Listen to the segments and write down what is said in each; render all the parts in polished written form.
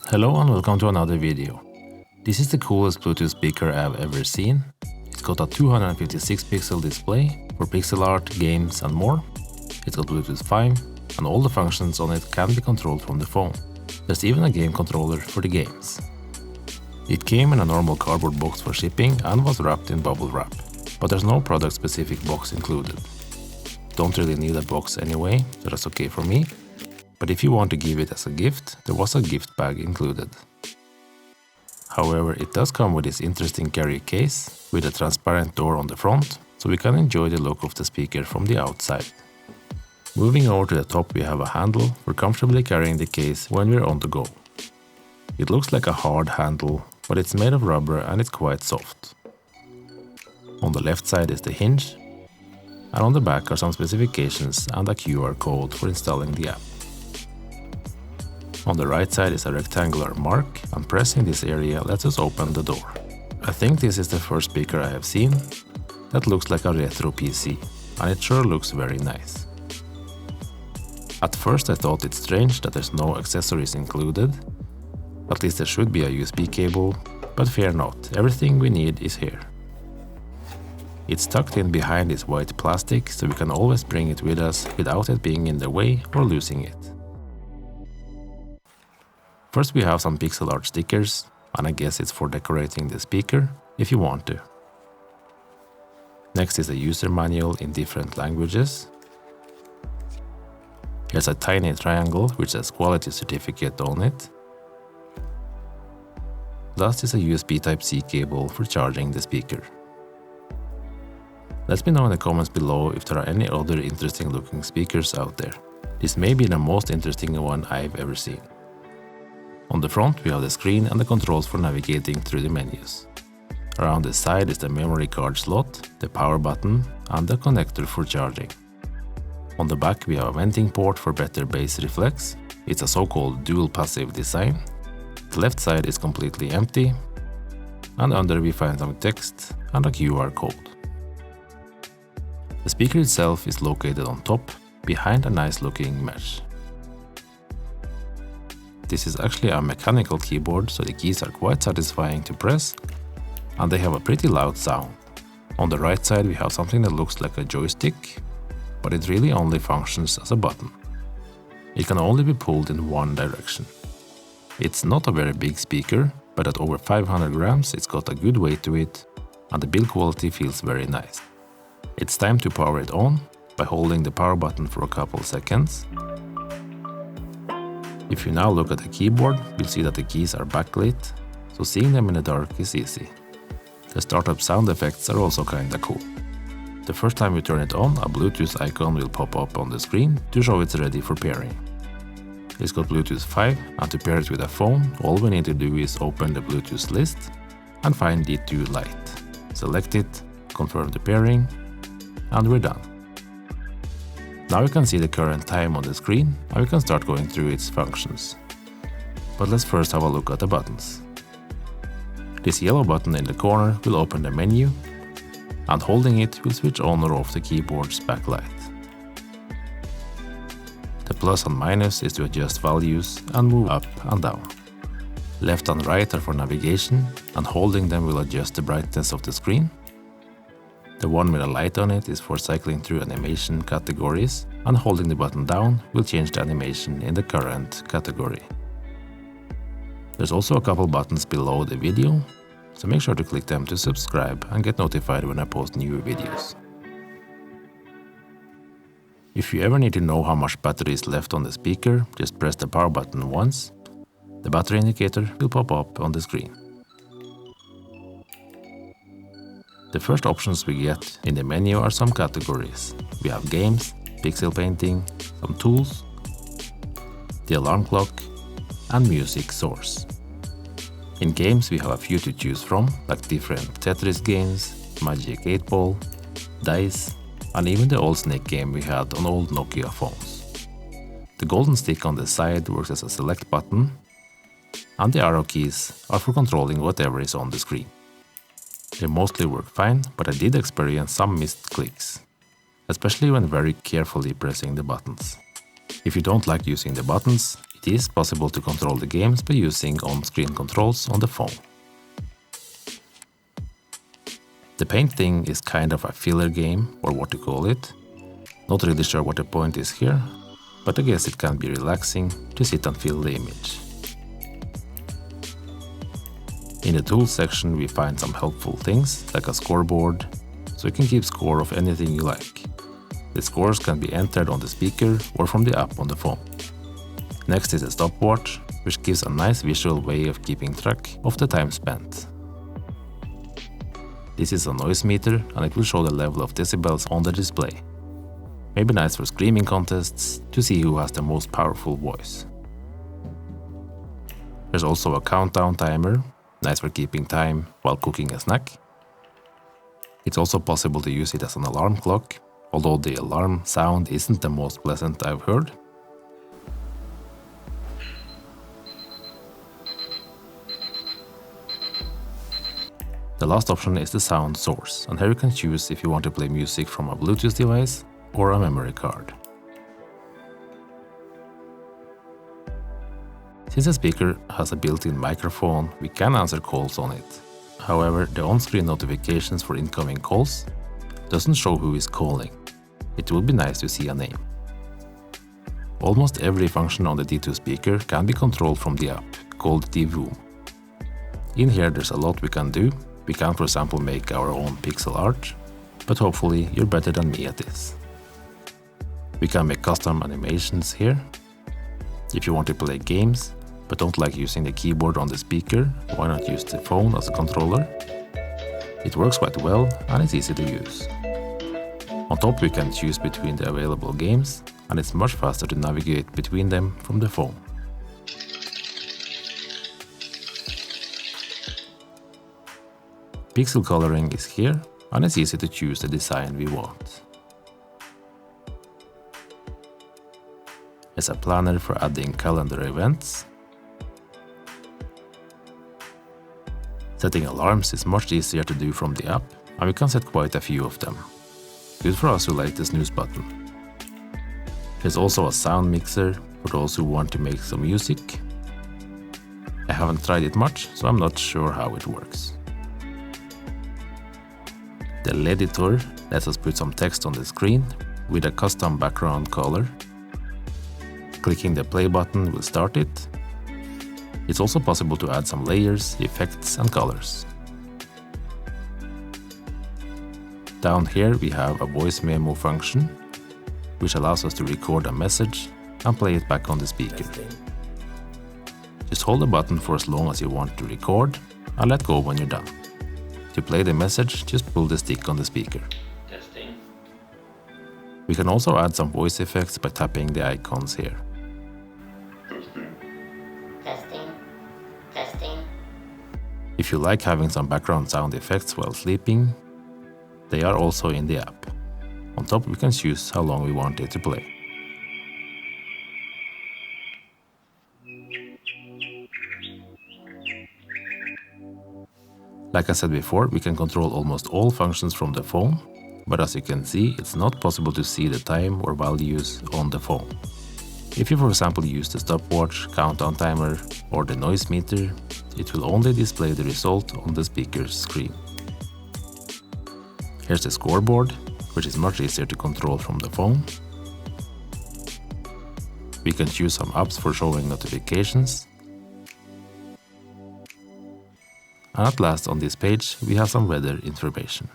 Hello and welcome to another video. This is the coolest Bluetooth speaker I've ever seen. It's got a 256 pixel display for pixel art, games and more. It's got Bluetooth 5 and all the functions on it can be controlled from the phone. There's even a game controller for the games. It came in a normal cardboard box for shipping and was wrapped in bubble wrap, but there's no product specific box included. Don't really need a box anyway, so that's okay for me. But if you want to give it as a gift, there was a gift bag included. However, it does come with this interesting carry case with a transparent door on the front, so we can enjoy the look of the speaker from the outside. Moving over to the top, we have a handle for comfortably carrying the case when we're on the go. It looks like a hard handle, but it's made of rubber and it's quite soft. On the left side is the hinge, and on the back are some specifications and a QR code for installing the app. On the right side is a rectangular mark, and pressing this area lets us open the door. I think this is the first speaker I have seen that looks like a retro PC, and it sure looks very nice. At first I thought it's strange that there's no accessories included. At least there should be a USB cable, but fear not, everything we need is here. It's tucked in behind this white plastic, so we can always bring it with us without it being in the way or losing it. First we have some pixel art stickers, and I guess it's for decorating the speaker, if you want to. Next is a user manual in different languages. Here's a tiny triangle which says quality certificate on it. Last is a USB Type-C cable for charging the speaker. Let me know in the comments below if there are any other interesting looking speakers out there. This may be the most interesting one I've ever seen. On the front we have the screen and the controls for navigating through the menus. Around the side is the memory card slot, the power button and the connector for charging. On the back we have a venting port for better bass reflex. It's a so-called dual passive design. The left side is completely empty, and under we find some text and a QR code. The speaker itself is located on top, behind a nice looking mesh. This is actually a mechanical keyboard, so the keys are quite satisfying to press, and they have a pretty loud sound. On the right side we have something that looks like a joystick, but it really only functions as a button. It can only be pulled in one direction. It's not a very big speaker, but at over 500 grams it's got a good weight to it, and the build quality feels very nice. It's time to power it on by holding the power button for a couple seconds. If you now look at the keyboard, you'll see that the keys are backlit, so seeing them in the dark is easy. The startup sound effects are also kinda cool. The first time you turn it on, a Bluetooth icon will pop up on the screen to show it's ready for pairing. It's got Bluetooth 5, and to pair it with a phone, all we need to do is open the Bluetooth list and find D2 Lite. Select it, confirm the pairing, and we're done. Now you can see the current time on the screen, and we can start going through its functions. But let's first have a look at the buttons. This yellow button in the corner will open the menu, and holding it will switch on or off the keyboard's backlight. The plus and minus is to adjust values and move up and down. Left and right are for navigation, and holding them will adjust the brightness of the screen. The one with a light on it is for cycling through animation categories, and holding the button down will change the animation in the current category. There's also a couple buttons below the video, so make sure to click them to subscribe and get notified when I post new videos. If you ever need to know how much battery is left on the speaker, just press the power button once. The battery indicator will pop up on the screen. The first options we get in the menu are some categories. We have games, pixel painting, some tools, the alarm clock, and music source. In games we have a few to choose from, like different Tetris games, Magic 8 Ball, Dice, and even the old Snake game we had on old Nokia phones. The golden stick on the side works as a select button, and the arrow keys are for controlling whatever is on the screen. They mostly work fine, but I did experience some missed clicks, especially when very carefully pressing the buttons. If you don't like using the buttons, It is possible to control the games by using on-screen controls on the phone. The paint thing is kind of a filler game, or what to call it. Not really sure what the point is here, but I guess it can be relaxing to sit and feel the image. In the tools section we find some helpful things like a scoreboard, so you can keep score of anything you like. The scores can be entered on the speaker or from the app on the phone. Next is a stopwatch, which gives a nice visual way of keeping track of the time spent. This is a noise meter and it will show the level of decibels on the display. Maybe nice for screaming contests to see who has the most powerful voice. There's also a countdown timer, nice for keeping time while cooking a snack. It's also possible to use it as an alarm clock, although the alarm sound isn't the most pleasant I've heard. The last option is the sound source, and here you can choose if you want to play music from a Bluetooth device or a memory card. Since the speaker has a built-in microphone, we can answer calls on it. However, the on-screen notifications for incoming calls doesn't show who is calling. It would be nice to see a name. Almost every function on the Ditoo speaker can be controlled from the app, called Divoom. In here there's a lot we can do. We can, for example, make our own pixel art, but hopefully you're better than me at this. We can make custom animations here. If you want to play games, but don't like using the keyboard on the speaker, why not use the phone as a controller? It works quite well and it's easy to use. On top we can choose between the available games, and it's much faster to navigate between them from the phone. Pixel coloring is here, and it's easy to choose the design we want. There's a planner for adding calendar events. Setting alarms is much easier to do from the app, and we can set quite a few of them. Good for us who like the snooze button. There's also a sound mixer for those who want to make some music. I haven't tried it much, so I'm not sure how it works. The editor lets us put some text on the screen with a custom background color. Clicking the play button will start it. It's also possible to add some layers, effects and colors. Down here we have a voice memo function, which allows us to record a message and play it back on the speaker. Just hold the button for as long as you want to record and let go when you're done. To play the message, just pull the stick on the speaker. Testing. We can also add some voice effects by tapping the icons here. Testing. Testing. If you like having some background sound effects while sleeping, they are also in the app. On top we can choose how long we want it to play. Like I said before, we can control almost all functions from the phone, but as you can see, it's not possible to see the time or values on the phone. If you, for example, use the stopwatch, countdown timer or the noise meter, it will only display the result on the speaker's screen. Here's the scoreboard, which is much easier to control from the phone. We can choose some apps for showing notifications. And at last on this page we have some weather information.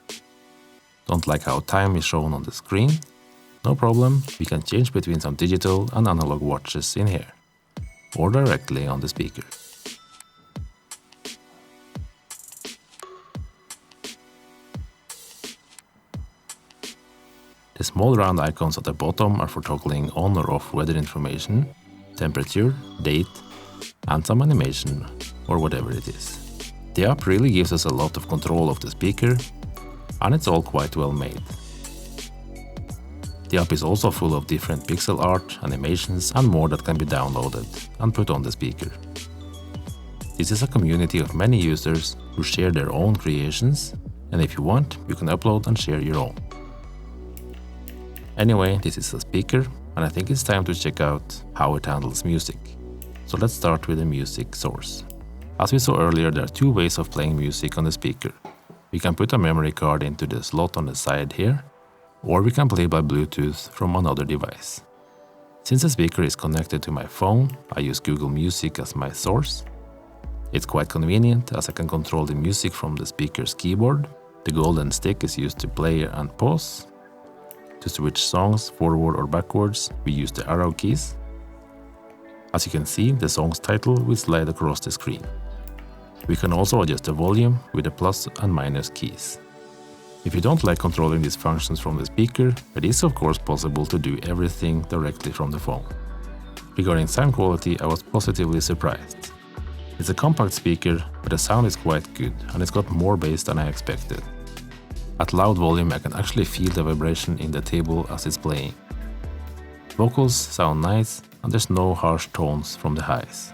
Don't like how time is shown on the screen? No problem, we can change between some digital and analog watches in here, or directly on the speaker. The small round icons at the bottom are for toggling on or off weather information, temperature, date, and some animation, or whatever it is. The app really gives us a lot of control of the speaker, and it's all quite well made. The app is also full of different pixel art, animations and more that can be downloaded and put on the speaker. This is a community of many users who share their own creations, and if you want, you can upload and share your own. Anyway, this is a speaker, and I think it's time to check out how it handles music. So let's start with the music source. As we saw earlier, there are two ways of playing music on the speaker. We can put a memory card into the slot on the side here, or we can play by Bluetooth from another device. Since the speaker is connected to my phone, I use Google Music as my source. It's quite convenient as I can control the music from the speaker's keyboard. The golden stick is used to play and pause. To switch songs forward or backwards, we use the arrow keys. As you can see, the song's title will slide across the screen. We can also adjust the volume with the plus and minus keys. If you don't like controlling these functions from the speaker, it is of course possible to do everything directly from the phone. Regarding sound quality, I was positively surprised. It's a compact speaker, but the sound is quite good and it's got more bass than I expected. At loud volume I can actually feel the vibration in the table as it's playing. Vocals sound nice and there's no harsh tones from the highs.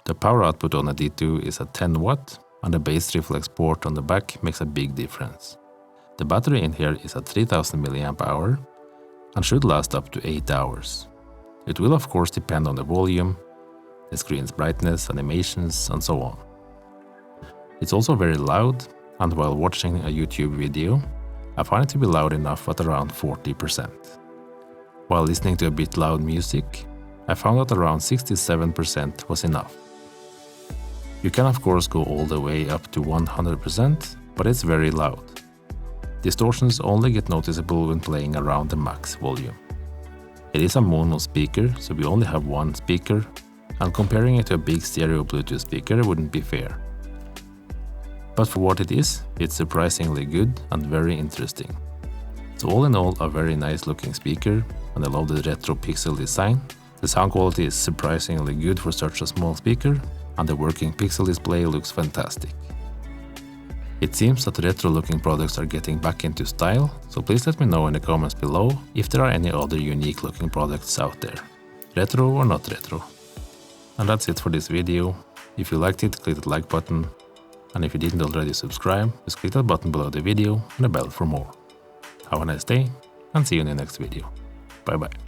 The power output on a Ditoo is at 10 watt and the bass reflex port on the back makes a big difference. The battery in here is at 3000 mAh and should last up to 8 hours. It will of course depend on the volume, the screen's brightness, animations and so on. It's also very loud, and while watching a YouTube video, I find it to be loud enough at around 40%. While listening to a bit loud music, I found that around 67% was enough. You can of course go all the way up to 100%, but it's very loud. Distortions only get noticeable when playing around the max volume. It is a mono speaker, so we only have one speaker, and comparing it to a big stereo Bluetooth speaker wouldn't be fair. But for what it is, it's surprisingly good and very interesting. So all in all, a very nice looking speaker, and I love the retro pixel design. The sound quality is surprisingly good for such a small speaker, and the working pixel display looks fantastic. It seems that retro looking products are getting back into style, so please let me know in the comments below if there are any other unique looking products out there. Retro or not retro. And that's it for this video. If you liked it, click the like button, and if you didn't already subscribe, just click that button below the video and the bell for more. Have a nice day, and see you in the next video. Bye bye.